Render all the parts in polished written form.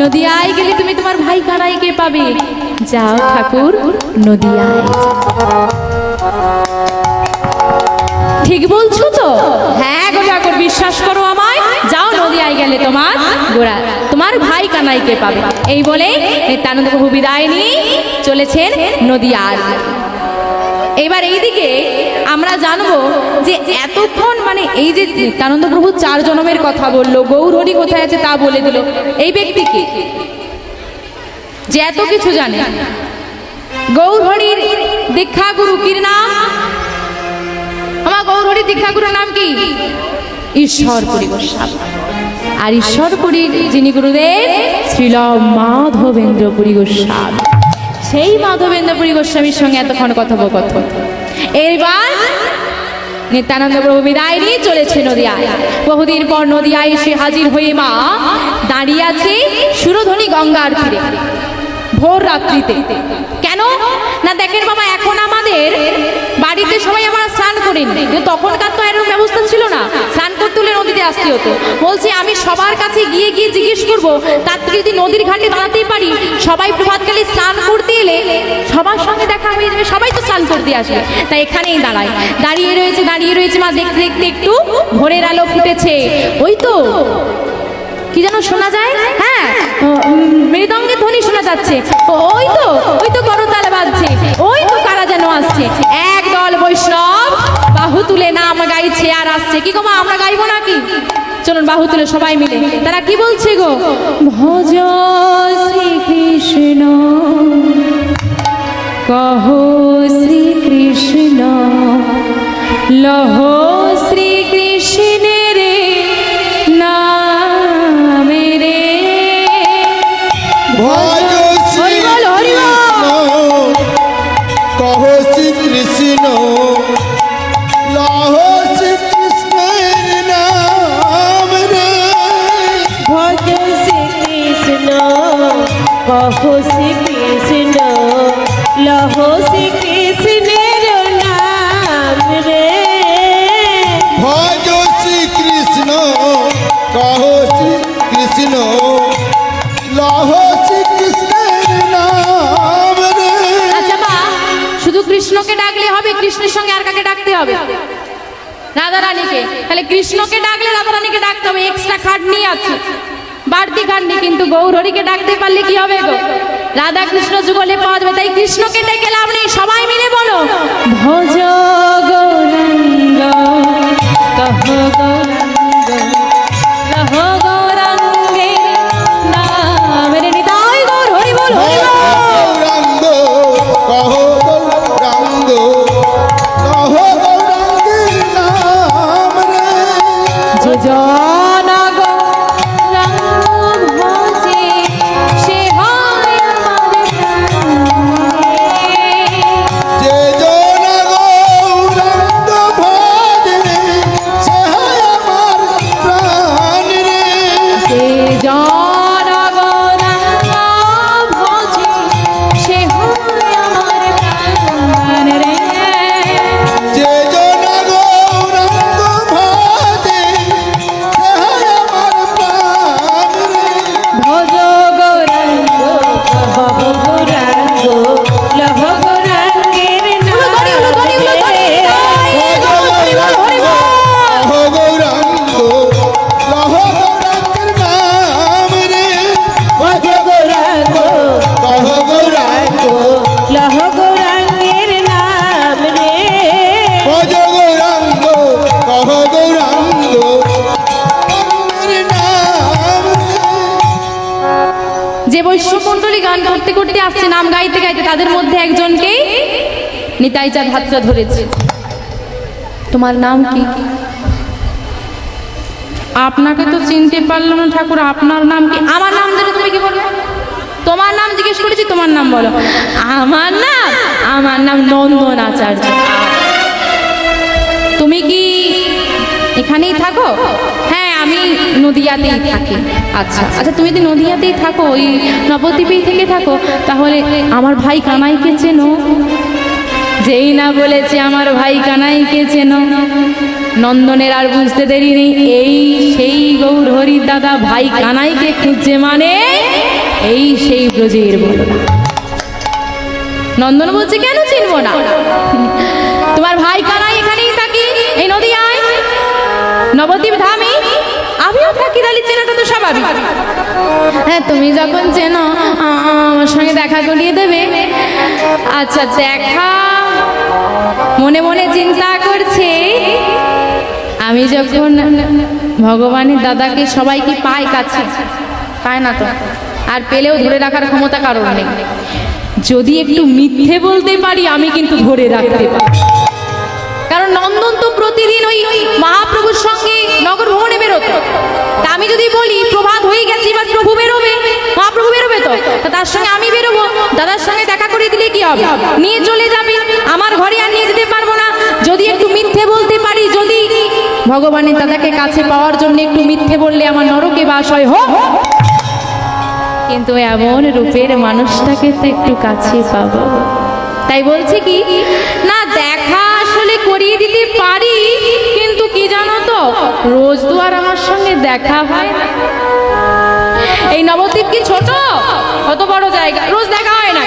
নদিয়ায় গেলে তুমি তোমার ভাই কানাইকে পাবে। যাও ঠাকুর নদিয়ায়। ঠিক বলছো তো? হ্যাঁ গো ঠাকুর, বিশ্বাস করো আমায়, যাও নদিয়ায় গেলে তোমার ভাই কানাইকে পাবে। এই বলে নিত্যানন্দ প্রভু বিদায় নিয়ে চলেছেন নদিয়ার। এবার এইদিকে আমরা জানবো যে এতক্ষণ মানে এই যে নিত্যানন্দ প্রভু 4 জনমের কথা বললো, গৌরহরি কোথায় আছে তা বলে দিল। এই ব্যক্তিকে যে এত কিছু জানে, গৌরহরির দীক্ষা গুরু কি নাম? আমার গৌরহরির দীক্ষা গুরুর নাম কি? ঈশ্বরপুরী গোস্বামী। আর ঈশ্বরপুরীর যিনি গুরুদেব শ্রীল মাধবেন্দ্রপুরী গোস্বামী। সেই মাধবেন্দ্রপুরী গোস্বামীর সঙ্গে এতক্ষণ কথোপকথন। এবার নিত্যানন্দ প্রভু বিদায় নিয়ে চলেছে নদিয়ায়। বহুদিন পর নদিয়ায় এসে হাজির হয়ে মা দাঁড়িয়ে আছে সুরধনী গঙ্গার তীরে ভোর রাত্রিতে। কেন না দেখেন বাবা, এখন আমাদের বাড়িতে সবাই আমরা স্নান করিনি, তখনকার তো এরকম ব্যবস্থা ছিল না। স্নান করতে হলে নদীতে আসতে হতো। বলছি আমি সবার কাছে গিয়ে জিজ্ঞেস করবো, তার থেকে যদি নদীর ঘাটে দাঁড়াতেই পারি, সবাই প্রভাতকালে স্নান করতে এলে সবার সঙ্গে দেখা হয়ে যাবে, সবাই তো স্নান করতে আসবে। তাই এখানেই দাঁড়িয়ে রয়েছে মা। দেখতে দেখতে একটু ভোরের আলো ফুটেছে। ওই তো কি যেন শোনা যায়, হ্যাঁ মৃদঙ্গের ধ্বনি শোনা যাচ্ছে। ওই তো করতাল বাজছে। ওই তো কারা যেন আসছে। একদল বৈষ্ণব বাহু তুলে নাম গাইছে আর আসছে। কি গো মা, আমরা গাইবো নাকি? চলুন বাহু তুলে সবাই মিলে। তারা কি বলছে গো? ভজ শ্রীকৃষ্ণ কহ শ্রীকৃষ্ণ লহ শ্রীকৃষ্ণের নামে রে। ভজ শ্রীকৃষ্ণ কহ শ্রীকৃষ্ণ লহ শ্রীকৃষ্ণের নাম রে। ভজ শ্রীকৃষ্ণ কহ শ্রীকৃষ্ণ লহ শ্রীকৃষ্ণের নাম রে। ভজ শ্রীকৃষ্ণ কহ শ্রীকৃষ্ণ লহ শ্রীকৃষ্ণের নাম রে। আচ্ছা মা, শুধু কৃষ্ণকে ডাকলে হবে? কৃষ্ণের সঙ্গে আর কাকে ডাকতে হবে? রাধারানীকে। তাহলে কৃষ্ণকে ডাকলে রাধারানীকে ডাকতে হবে, এক্সট্রা খাটনি আছে, বাড়তি খাটনি। কিন্তু গৌরহরিকে ডাকতে পারলে কি হবে গো? রাধা কৃষ্ণ যুগলে পাওয়া যাবে। তাই কৃষ্ণকে ডেকে লাভ নেই। সবাই মিলে বলো ভজ গৌরাঙ্গ কহ গৌরাঙ্গ লহ গৌরাঙ্গের নাম রে। নিতাই গৌর হরি বল হরি বল। গৌরাঙ্গ কহ গৌরাঙ্গ লহ গৌরাঙ্গের নাম রে। যে জন গৌরাঙ্গ ভজে সে হয় আমার প্রাণ রে। যে জন গৌরাঙ্গ ভজে সে হয় আমার প্রাণ রে। যে জন গৌরাঙ্গ ভজে সে হয় আমার প্রাণ রে। যে জন গৌরাঙ্গ ভজে সে হয় আমার প্রাণ রে। ভজ গৌরাঙ্গ কহ গৌরাঙ্গ লহ গৌরাঙ্গের নাম রে। কহ গৌরাঙ্গ লহ গৌরাঙ্গের নাম রে। ভজ গৌরাঙ্গ কহ গৌরাঙ্গ লহ গৌরাঙ্গের নাম রে। ভজ গৌরাঙ্গ কহ গৌরাঙ্গ গৌরাঙ্গের নাম রে। যে বৈষ্ণব মণ্ডলী গান করতে করতে আসছে, নাম গাইতে গাইতে, তাদের মধ্যে একজনকে নিতাই চাঁদ হাতটা ধরেছে। তোমার নাম কি? আপনাকে তো চিনতে পারলাম না ঠাকুর, আপনার নাম কি? আমার নাম ধরে তুমি কি বলবে? তোমার নাম জিজ্ঞেস করেছি, তোমার নাম বলো। আমার নাম নন্দন আচার্য। তুমি কি এখানেই থাকো? হ্যাঁ আমি নদিয়াতেই থাকি। আচ্ছা আচ্ছা, তুমি যদি নদিয়াতেই থাকো, ওই নবদ্বীপেই থেকে থাকো, তাহলে আমার ভাই কানাইকে চেনো? যেই না বলেছে আমার ভাই কানাইকে চেনো, নন্দনের আর বুঝতে দেরি নেই। এই সেই গৌরহরির দাদা ভাই কানাইকে খুঁজছে, মানে এই সেই ব্রজের বলরাম। নন্দন বলছে কেন চিনবো না, তোমার ভাই কানাই এখানেই থাকি এই নদিয়ায় নবদ্বীপ ধামে, আমিও থাকি, তাহলে চেনাটা তো স্বাভাবিক। হ্যাঁ তুমি যখন চেনো আমার সঙ্গে দেখা করিয়ে দেবে। আচ্ছা দেখা, মনে মনে চিন্তা করছে আমি যখন ভগবানের দাদাকে সবাই কি পায় কাছে, পায় না তো, আর পেলেও ধরে রাখার ক্ষমতা কারণ নেই। যদি একটু মিথ্যে বলতে পারি আমি কিন্তু ধরে রাখতে পারি, কারণ নন্দন তো প্রতিদিন ওই মহাপ্রভুর সঙ্গে নগর ভ্রমণে বেরোতো। তা আমি যদি বলি প্রভাত হয়ে গেছে এবার প্রভু বেরোবে, মহাপ্রভু বেরোবে, তো তার সঙ্গে আমি বেরোবো, দাদার সঙ্গে দেখা করে দিলে কি হবে, নিয়ে চলে যাবে, আমার ঘরে আর নিয়ে যেতে পারবো না। যদি একটু মিথ্যে বলতে পারি, যদি ভগবানের দাদাকে কাছে পাওয়ার জন্য একটু মিথ্যে বললে আমার নরকে বাস হয়, হোক, কিন্তু এমন রূপের মানুষটাকে তো একটু কাছে পাবো। তাই বলছে কি না, দেখা আসলে করিয়ে দিতে পারি, কিন্তু কি জানো তো, রোজ তো আর আমার সঙ্গে দেখা হয় না। এই নবদ্বীপ কি ছোট, কত বড় জায়গা, রোজ দেখা হয় না।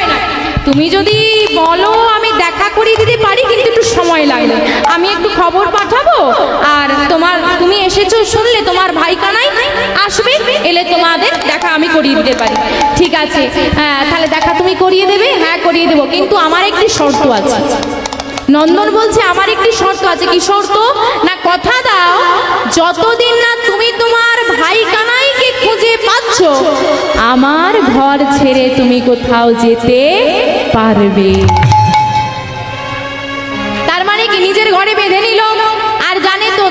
তুমি যদি বলো আমি দেখা করিয়ে দিতে পারি, কিন্তু একটু সময় লাগবে, আমি একটু খবর পাঠাবো, আর তুমি এসেছো শুনলে তোমার ভাই কানাই আসবে, এলে তোমাদের দেখা আমি করিয়ে দিতে পারি। ঠিক আছে, হ্যাঁ তাহলে দেখা তুমি করিয়ে দেবে? হ্যাঁ করিয়ে দেবো, কিন্তু আমার একটি শর্ত আছে। নন্দন বলছে আমার একটি শর্ত আছে। কি শর্ত? না কথা দাও যতদিন না তুমি তোমার ভাই কানাইকে খুঁজে পাচ্ছ আমার ঘর ছেড়ে তুমি কোথাও যেতে পারবে। তার মানে কি নিজের ঘরে বেঁধে নিল, আর জানে তো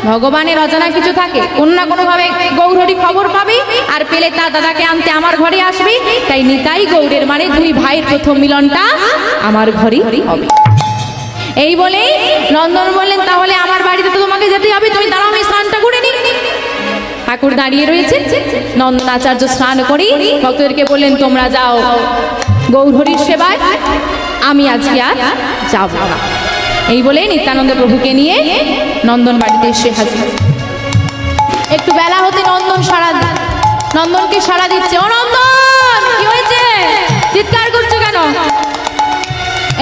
ভগবানের অজানা কিছু থাকে, কোনো না কোনো ভাবে গৌরহরি খবর পাবে, আর পেলে তার দাদাকে আনতে আমার ঘরে আসবে। তাই নিতাই গৌরের মানে দুই ভাইয়ের প্রথম মিলনটা আমার ঘরেই হবে। এই বলেই নন্দন বললেন তাহলে আমার বাড়িতে তো তোমাকে যেতে হবে, তুমি দাঁড়াও আমি স্নানটা করে নি। ঠাকুর দাঁড়িয়ে রয়েছে, নন্দন আচার্য স্নান করি ভক্তদেরকে বললেন তোমরা যাও গৌরহরির সেবায়, আমি আজকে আর যাব না। এই বলে নিত্যানন্দ প্রভুকে নিয়ে নন্দন বাড়িতে এসে হাজির। একটু বেলা হতে নন্দনকে সাড়া দিচ্ছে, ও নন্দন কি হয়েছে, চিৎকার করছো কেন?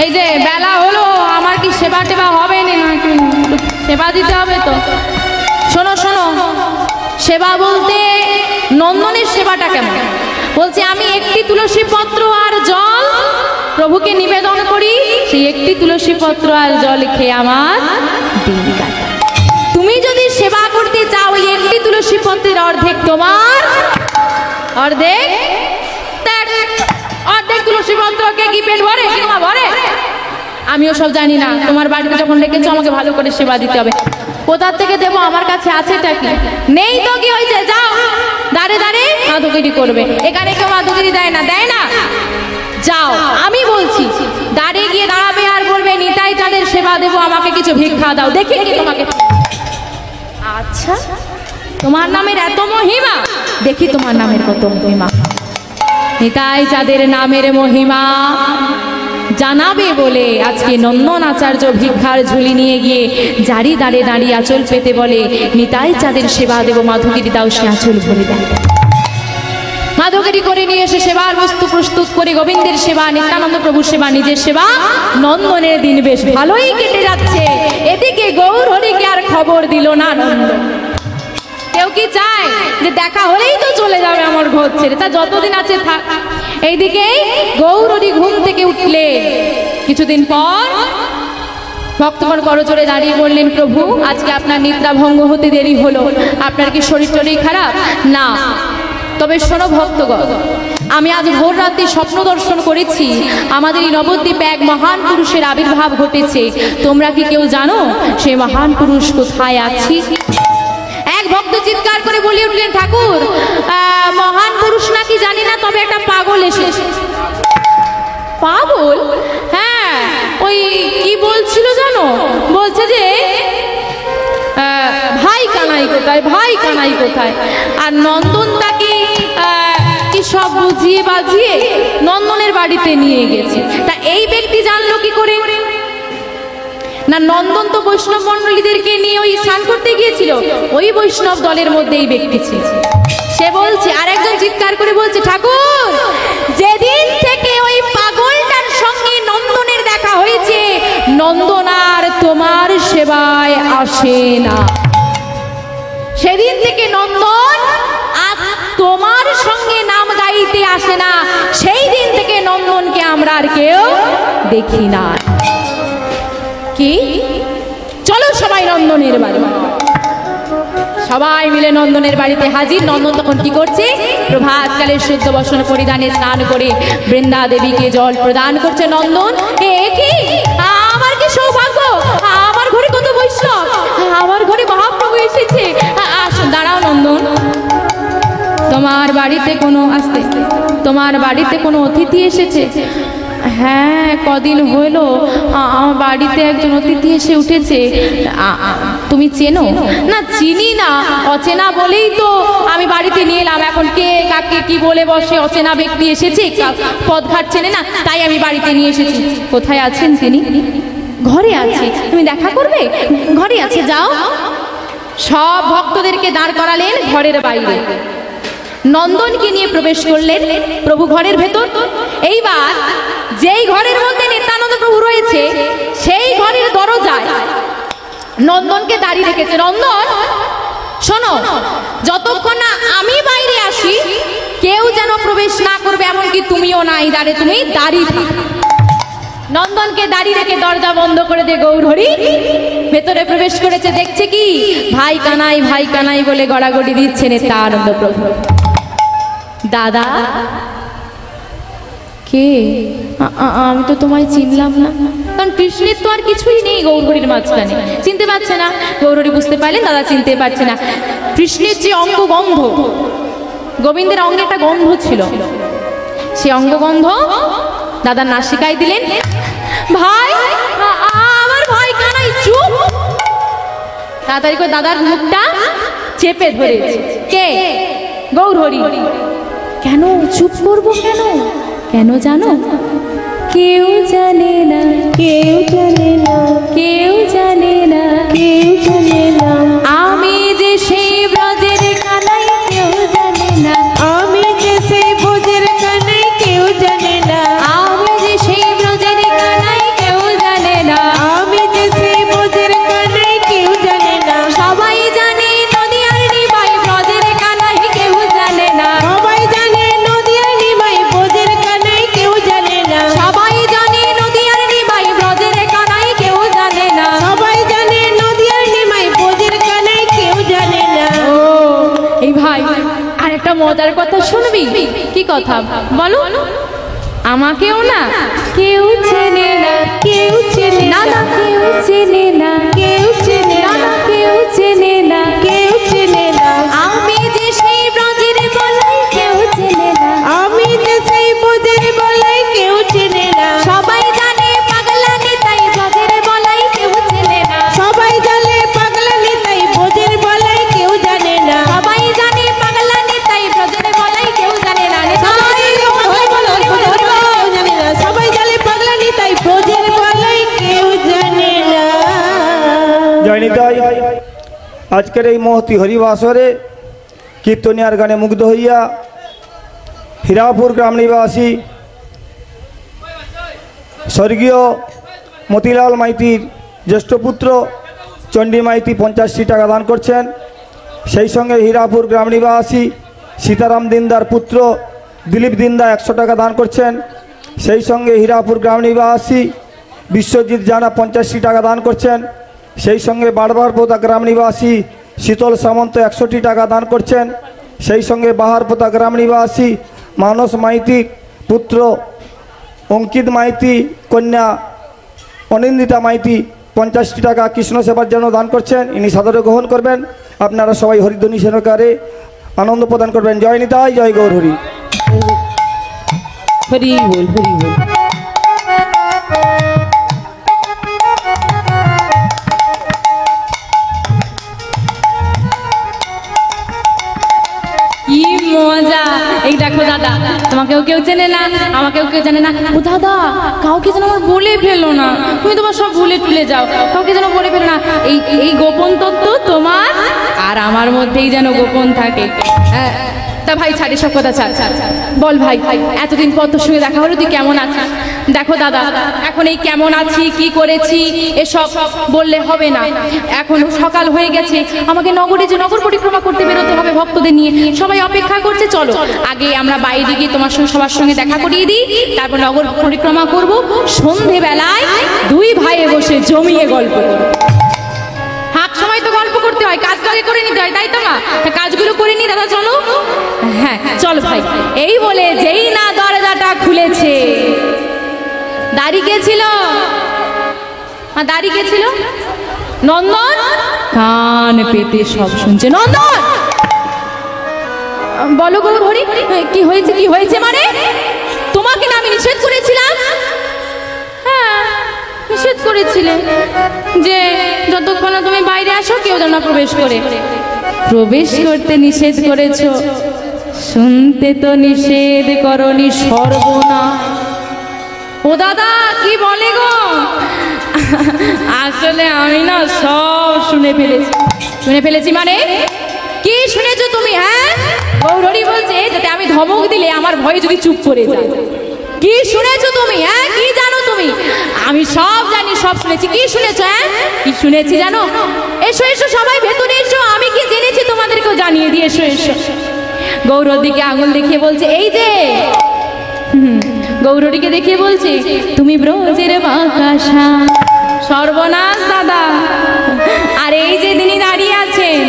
এই যে বেলা হলো, আমার কি সেবা টেবা হবে না, সেবা দিতে হবে তো। শোনো শোনো, সেবা বলতে নন্দনের সেবাটা কেমন? বলছে আমি একটি তুলসী পত্র আর জল প্রভুকে নিবেদন করি, সেই একটি তুলসী পত্র আর জল খেয়ে আমার দিন কাটে। তুমি যদি সেবা করতে চাও ওই একটি তুলসী পত্রের অর্ধেক তোমার, অর্ধেক তুলসী পত্রকে কি পেট ভরে, ভরে? আমিও সব জানি না, তোমার বাড়িতে যখন ডেকেছো আমাকে ভালো করে সেবা দিতে হবে। কোথার থেকে দেবো, আমার কাছে আছেটা কি? নেই তো কি হয়েছে, যাও দাঁড়ে দাঁড়ে মাধুগিরি করবে। এখানে কেউ মাধুগিরি দেয় না, দেয় না। যাও আমি বলছি, দাঁড়িয়ে গিয়ে দাঁড়াবে আর বলবে নিতাই তাদের সেবা দেবো, আমাকে কিছু ভিক্ষা দাও, দেখি কি তোমাকে। আচ্ছা তোমার নামের এত মহিমা, দেখি তোমার নামের কত মহিমা। নিতাই যাদের নামের মহিমা জানাবে বলে আজকে নন্দন আচার্য ভিক্ষার ঝুলি নিয়ে গিয়ে জারি দাঁড়ে দাঁড়িয়ে আঁচল পেতে বলে নিতাই চাঁদের সেবা দেব, মাধুগিরি দাও, সে আঁচল ভরে দেয়। মাধুগিরি করে নিয়ে এসে সেবার বস্তু প্রস্তুত করে গোবিন্দের সেবা, নিত্যানন্দ প্রভুর সেবা, নিজের সেবা, নন্দনের দিন বেশ ভালোই কেটে যাচ্ছে। এদিকে গৌরহরিকে আর খবর দিল না নন্দন। কেউ কি চায় যে দেখা হলেই তো চলে যাবে আমার ঘর ছেড়ে, তা যতদিন আছে থাক। এইদিকে গৌরহরি ঘুম থেকে উঠলে কিছুদিন পর ভক্তগণ করজোড়ে দাঁড়িয়ে বললেন প্রভু আজকে আপনার নিদ্রা ভঙ্গ হতে দেরি হলো, আপনার কি শরীর টরীর খারাপ? না, তবে শোনো ভক্তগণ, আমি আজ ভোর রাতে স্বপ্ন দর্শন করেছি, আমাদের এই নবদ্বীপে এক মহান পুরুষের আবির্ভাব ঘটেছে। তোমরা কি কেউ জানো সেই মহান পুরুষ কোথায় আছে? এক ভক্ত চিৎকার করে বলে উঠলেন ঠাকুর মহান পুরুষ নাকি জানি না, তবে একটা পাগল এসেছে। পাগল? হ্যাঁ, ওই কি বলছিল জানো, বলছে যে ভাই কানাই কোথায়, ভাই কানাই কোথায়। আর নন্দন তাকে কি সব বুঝিয়ে বাজিয়ে নন্দনের বাড়িতে নিয়ে গেছে। তা এই ব্যক্তি জানলো কি করে? না নন্দন তো বৈষ্ণব মন্ডলীদেরকে নিয়ে ওই স্নান করতে গিয়েছিল, ওই বৈষ্ণব দলের মধ্যে এই ব্যক্তি ছিল। সে বলছে, আর একজন চিৎকার চিৎকার করে বলছে, ঠাকুর যেদিন থেকে ওই পাগলটার সঙ্গে নন্দনের দেখা হয়েছে, নন্দন আর তোমার সেবায় আসে না। সেদিন থেকে নন্দন আর তোমার সঙ্গে নাম গাইতে আসে না। সেই দিন থেকে নন্দনকে আমরা আর কেউ দেখি না। কি চলো সবাই নন্দনের বাড়ি। সবাই মিলে নন্দনের বাড়িতে হাজির। নন্দন তখন কি করছে? প্রভাতকালে শুদ্ধ বসন পরিধানে স্নান করে বৃন্দা দেবীকে জল প্রদান করছে। নন্দন, এ কি আমার কি সৌভাগ্য, আমার ঘরে কত বৈষ্ণব, আমার ঘরে মহাপ্রভু এসেছে। আসুন, দাঁড়াও নন্দন, তোমার বাড়িতে কোনো তোমার বাড়িতে কোনো অতিথি এসেছে? হ্যাঁ, কদিন হইল আমার বাড়িতে একজন অতিথি এসে উঠেছে। তুমি চেনো? না, চিনি না, অচেনা বলেই তো আমি বাড়িতে নিয়ে এলাম। এখন কে কাকে কি বলে বসে, অচেনা ব্যক্তি এসেছে, পদঘাট চেনে না, তাই আমি বাড়িতে নিয়ে এসেছি। কোথায় আছেন তিনি? ঘরে আছে। তুমি দেখা করবে? ঘরে আছে, যাও। সব ভক্তদেরকে দাঁড় করালেন ঘরের বাইরে। নন্দনকে নিয়ে প্রবেশ করলেন প্রভু ঘরের ভেতর। এইবার যেই ঘরের মধ্যে নিত্যানন্দ প্রভু রয়েছে, সেই ঘরের দরজায় নন্দনকে দাঁড়িয়ে রেখেছে। নন্দন, শোনো, যতক্ষণ না আমি বাইরে আসি কেউ যেন প্রবেশ না করবে, এমনকি তুমিও না। এই দ্বারে তুমি দাঁড়িয়ে থাক। নন্দনকে দাঁড়িয়ে রেখে দরজা বন্ধ করে দিয়ে গৌরহরি ভেতরে প্রবেশ করেছে। দেখছে কি, ভাই কানাই ভাই কানাই বলে গড়াগড়ি দিচ্ছে নিত্যানন্দ প্রভু। দাদা, কে? আমি তো তোমায় চিনলাম না, কারণ কৃষ্ণের তো আর কিছুই নেই গৌরহরির মাঝখানে। চিনতে পারছে না। গৌরহরি বুঝতে পারলেন দাদা চিনতে পারছে না। কৃষ্ণের যে অঙ্গগন্ধ, গোবিন্দের অঙ্গে একটা গন্ধ ছিল, সে অঙ্গগন্ধ দাদার নাসিকায় দিলেন। ভাই, আমার ভাই কানাই, চুপ। তাড়াতাড়ি করে দাদার মুখটা চেপে ধরেছে। কে? গৌরহরি। কেন চুপ করবো? কেন? কেন জানো? কেউ জানে না, কেউ জানে না, কেউ জানে না, কেউ জানে না, আমি যে সেই ব্রজের কানাই, কেউ জানে না, আমি যে সেই ব্রজের কানাই, কেউ জানে না, আমি যে সেই ব্রজের কানাই, কেউ জানে না, আমি যে সেই ব্রজের কানাই, কেউ জানে না, সবাই জানে নদিয়ার নিমাই ব্রজের কানাই, কেউ জানে না, সবাই জানে নদিয়ার নিমাই ব্রজের কানাই, কেউ জানে না, সবাই জানে নদিয়ার নিমাই ব্রজের কানাই, কেউ জানে না, সবাই জানে নদিয়ার নিমাই ব্রজের কানাই, কেউ জানে না। ও এই ভাই, আর একটা মজার কথা শুনবি? কি কথা বলো? আমাকেও না কেউ চেনে না, কেউ চেনে না না, না কেউ চেনে না, কেউ চেনে না না, না কেউ চেনে না, কেউ চেনে না, আমি যে সেই ব্রজের বলাই, কেউ চেনে না, আমি যে সেই ব্রজের বলাই, কেউ চেনে না, সবাই জানে পাগলা নিতাই ব্রজের বলাই, কেউ চেনে না, সবাই জানে পাগলা নিতাই ব্রজের বলাই, কেউ জানে না, সবাই জানে পাগলা নিতাই ব্রজের বলাই, কেউ জানে না। কেউ জানে না, সবাই জানে পাগলা নিতাই ব্রজের বলাই, কেউ জানে না। জয় নিতাই। আজকের এই মহতি হরিবাসরে কীর্তনিয়ার গানে মুগ্ধ হইয়া হীরাপুর গ্রাম নিবাসী স্বর্গীয় মতিলাল মাইতির জ্যেষ্ঠ পুত্র চণ্ডী মাইতি 85 টাকা দান করছেন। সেই সঙ্গে হীরাপুর গ্রাম নিবাসী সীতারাম দিনদার পুত্র দিলীপ দিন্দা 100 টাকা দান করছেন। সেই সঙ্গে হীরাপুর গ্রাম নিবাসী বিশ্বজিৎ জানা 85 টাকা দান করছেন। সেই সঙ্গে বাড়বারপোতা গ্রাম নিবাসী শীতল সামন্ত 100টি টাকা দান করছেন। সেই সঙ্গে বাহারপোতা গ্রাম নিবাসী মানস মাইতি পুত্র অঙ্কিত মাইতি কন্যা অনিন্দিতা মাইতি 50টি টাকা কৃষ্ণ সেবার জন্য দান করছেন। ইনি সাদরে গ্রহণ করবেন। আপনারা সবাই হরিধ্বনি সেনকারে আনন্দ প্রদান করবেন। জয় নিতাই, জয় গৌর হরি। হরি বল, হরি বল। কি মজা! এই দেখো দাদা, তোমাকেও কেউ চেনে না, আমাকেও কেউ জানে না। ও দাদা, কাউকে যেন আমার বলে ফেলো না, তুমি তোমার সব ভুলে টুলে যাও, কাউকে যেন বলে ফেলো না। এই গোপন তত্ত্ব তোমার আর আমার মধ্যেই যেন গোপন থাকে। তা ভাই ছাড় এসব কথা ছাড়। বল ভাই, এতদিন পর তোর সঙ্গে দেখা হলো, তুই কেমন আছিস? দেখো দাদা, এখন এই কেমন আছি, কি করেছি এসব বললে হবে না। এখন সকাল হয়ে গেছে, আমাকে নগরে যে নগর পরিক্রমা করতে বেরোতে হবে ভক্তদের নিয়ে, সবাই অপেক্ষা করছে। চলো আগে আমরা বাইরে গিয়ে তোমার সঙ্গে সবার সঙ্গে দেখা করিয়ে দিই, তারপর নগর পরিক্রমা করব। সন্ধেবেলায় দুই ভাইয়ে বসে জমিয়ে গল্প করব। হাত সময় তো গল্প করতে হয়, কাজ আগে করে নিতে হয়, তাই তো মা? কাজগুলো করে নি দাদা, চলো। হ্যাঁ চল ভাই। এই বলে যেই না দরজাটা খুলেছে, দাঁড়িয়ে গেছিল, দাঁড়িয়ে গেছিল নন্দন, কান পেতে সব শুনছে। নন্দন, বলো গৌর হরি, কি হয়েছে? কি হয়েছে মানে? তোমাকে না আমি নিষেধ করেছিলাম? হ্যাঁ নিষেধ করেছিলে যে যতক্ষণ না তুমি বাইরে আসো কেউ যেন প্রবেশ করে। প্রবেশ করতে নিষেধ করেছো, শুনতে তো নিষেধ করনি, সর্বনাশ। ও দাদা কি বলে গো? আসলে আমি না সব শুনে ফেলেছি। মানে কি শুনেছো তুমি? হ্যাঁ গৌরী বলছে যাতে আমি ধমক দিলে আমার ভয়ে যদি চুপ করে যায়। কি শুনেছো তুমি? হ্যাঁ কি জানো তুমি? আমি সব জানি, সব শুনেছি। কি শুনেছো? হ্যাঁ কি শুনেছি জানো? এসো এসো সবাই ভেতরে এসো, আমি কি জেনেছি তোমাদেরকেও জানিয়ে দিয়ে। এসো এসো। গৌরর দিকে আঙুল দেখিয়ে বলছে, এই যে গৌরীকে দেখিয়ে বলছে, তুমি ব্রজের বাঁকাশা। সর্বনাশ দাদা। আর এই যে তিনি দাঁড়িয়ে আছেন,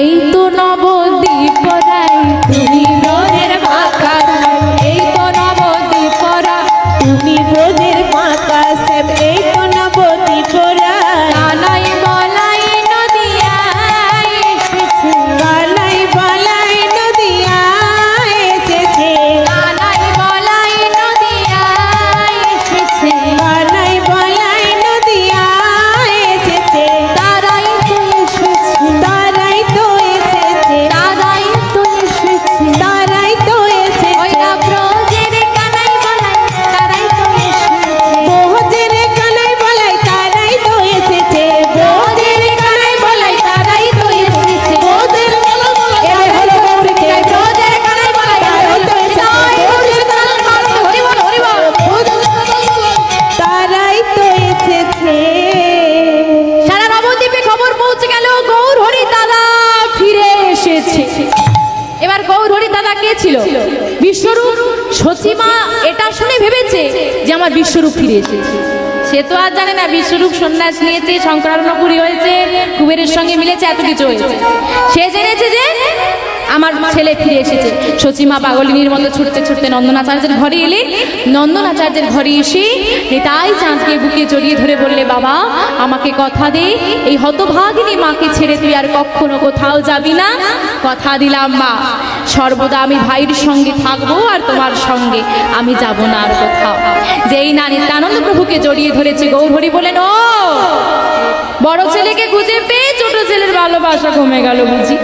এই তো নবদ্বীপ রায়, তুমি ব্রজের বাঁকাশা। এই তো নবদ্বীপ রায়, তুমি ব্রজের মাতা শ্যাম, এই তো নবদ্বীপ রায়। কানাই বলাই নদিয়ায় এসেছে, কানাই বলাই নদিয়ায় এসেছে, কানাই বলাই নদিয়ায় এসেছে, কানাই বলাই নদিয়ায় এসেছে। তারাই তো এসেছে, তারাই তো এসেছে, তারাই তো এসেছে, তারাই তো এসেছে। ওই না ব্রজের কানাই বলাই, তারাই তো এসেছে, ব্রজের কানাই বলাই তারাই তো এসেছে, ব্রজের কানাই বলাই তারাই তো এসেছে, ব্রজের এবার হলো গৌরী নিতাই, ব্রজের কানাই বলাই তারাই তো এসেছে, ব্রজের কানাই বলাই হরি বল হরি বল, তারাই তো এসেছে। সারা নবদ্বীপে খবর পৌঁছে গেল গৌর হরি দাদা ফিরে এসেছে। এবার গৌর হরি দাদা কে ছিল? বিশ্বরূপ। সচিমা এটা শুনে ভেবেছে যে আমার বিশ্বরূপ ফিরে এসেছে। সে তো আর জানে না বিশ্বরূপ সন্ন্যাস নিয়েছে, শঙ্করারণ্যপুরী হয়েছে, কুবেরের সঙ্গে মিলেছে, এত কিছু হয়েছে। সে জেনেছে যে আমার ছেলে ফিরে এসেছে। সচিমা পাগলিনীর মতো ছুটতে ছুটতে নন্দনাচার্যের ঘরে এলেন। নন্দনাচার্যের ঘরে এসে নিতাই চাঁদকে বুকে জড়িয়ে ধরে বললে, বাবা আমাকে কথা দে, এই হতভাগিনী মাকে ছেড়ে তুই আর কখনো কোথাও যাবি না। কথা দিলাম মা, সর্বদা আমি ভাইয়ের সঙ্গে থাকবো, আর তোমার সঙ্গে আমি যাব না আর কোথাও। যেই না নিত্যানন্দ প্রভুকে জড়িয়ে ধরেছে, গৌরহরি বলেন, ও বড় ছেলেকে খুঁজে পেয়ে ছোট ছেলের ভালোবাসা কমে গেল বুঝি?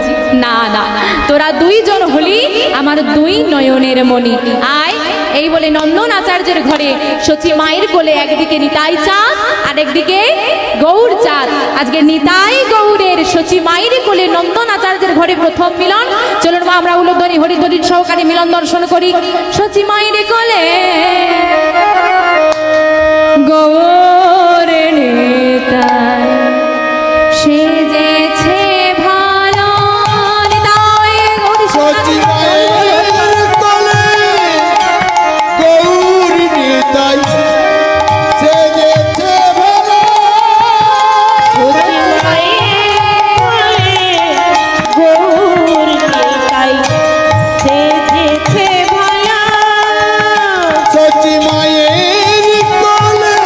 না না, তোরা দুইজন হলি আমার দুই নয়নের মণি। আয়। এই বলে নন্দন আচার্যের ঘরে সচি মায়ের কোলে একদিকে নিতাই চাঁদ আর একদিকে গৌর চাঁদ। আজকে নিতাই গৌরের সচি মায়ের কোলে নন্দন আচার্যের ঘরে প্রথম মিলন। চলুন মা আমরা উলধ্বনি হরিধ্বনি সহকারে মিলন দর্শন করি। সচি মায়ের কোলে গৌর নিতাই সেজেছে ভালো। নিতাই গৌর সচি মায়ের কোলে গৌর নিতাই সেজেছে ভালো। সচি মায়ের কোলে গৌর নিতাই সেজেছে ভালো। সচি মায়ের কোলে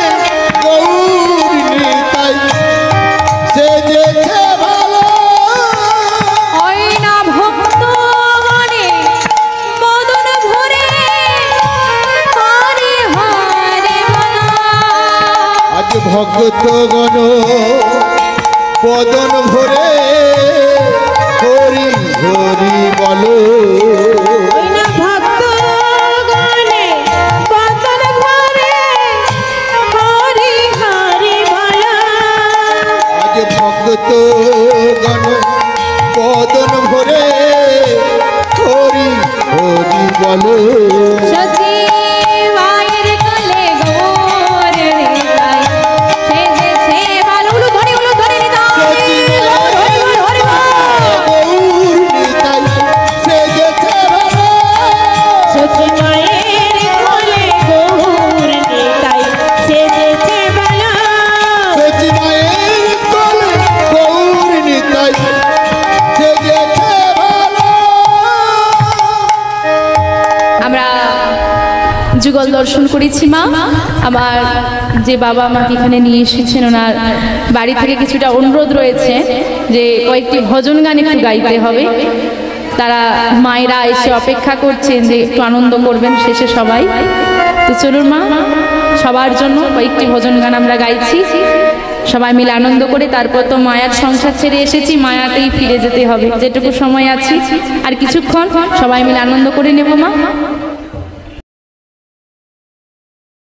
গৌর নিতাই সেজেছে ভালো। ওই না ভক্ত মনে মদন ভরে হরে হরে বলা। আজ ভক্তগণ বদন ভরে হরি হরি বলো। ওই না ভক্তগণে বদন ভরে হরি হরি বলা। আজ ভক্তগণ বদন ভরে বলো সচি মায়ের কোলে গৌর নিতাই সেজেছে বালু উলু ধরে নিতাই গৌর নিতাই সেজেছে ভালো সচি মায়ের কোলে গৌর নিতাই সেজেছে ভালো সচি মায়ের কোলে গৌর নিতাই সেজেছে ভালো। আমরা যুগল দর্শন করেছি মা। আমার যে বাবা আমাকে এখানে নিয়ে এসেছেন ওনার বাড়ি থেকে কিছুটা অনুরোধ রয়েছে যে কয়েকটি ভজন গান একটু গাইতে হবে। তারা মায়েরা এসে অপেক্ষা করছেন যে একটু আনন্দ করবেন শেষে সবাই। তো চলুন মা, সবার জন্য কয়েকটি ভজন গান আমরা গাইছি, সবাই মিলে আনন্দ করে তারপর তো মায়ার সংসার ছেড়ে এসেছি, মায়াতেই ফিরে যেতে হবে। যেটুকু সময় আছে আর কিছুক্ষণ সবাই মিলে আনন্দ করে নেব মা।